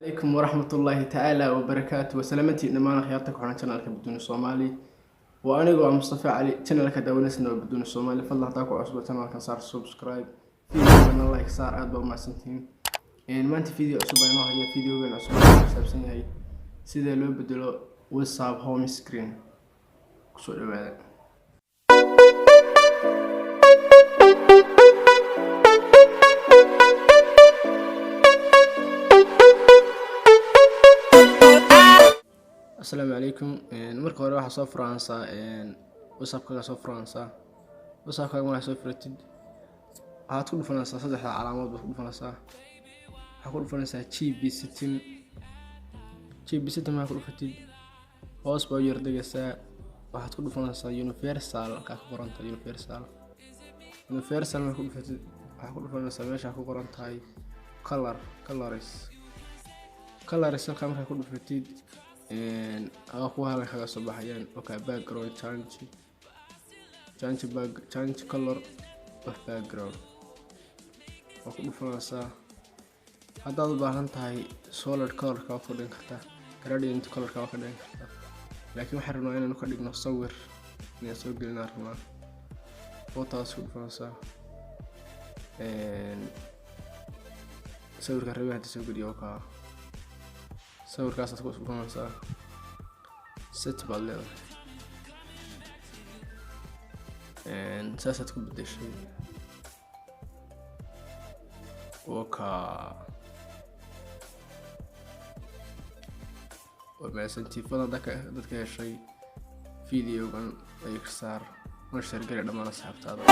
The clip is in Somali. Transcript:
عليكم ورحمة الله تعالى وبركاته وسلامتي إنما خيارتك وحنا channelka بدون الصومالي وأنا جو مصطفى علي channelka داونسنا بدون الصومالي فضل تعطوا عصبة channelka صار سبسكرايب فيديو لايك صار أدبا مع سنتين ما أنت فيديو عصبة ما هي فيديو بين عصبة حساب سنة هي سيدا لو بدلو واتساب هوم سكرين كسر بعد السلام عليكم marka hore waxa soo Faransa WhatsApp-ka soo Faransa WhatsApp-ka ma soo furtid waxaad ku dhufanaysaa saddexda calaamadood ku dhufanaysaa waxa ku dhufanaysaa GB setting ma ku dhufatid hoos baa yar degaysaa waxaad ku dhufanaysaa universal ka qoran tahay universal ma ku dhufatid waxa ku dhufanaysaa meesha ku qoran tahay colors ka marka ku dhufatid aku halkan kaga soo baxayaan okay background change color of background oo ku dhufanaysaa haddaad u baahan tahay solid color ka ku dhigin kartaa gradient color ka ku dhigin kartaa laakiin waxaan rabnaa inaan ka dhigno sawir inaan soo gelino rabnaa photos ku dhufanaysaa sawirka rabaa soo geliyo ka sawirkaas aad ku dhufanaysaa set baa leedahay saasaad ku bedeshay وماسنتيفada dadka heshay videogan ay ka saar nashar gal dhamaan asxaabtaada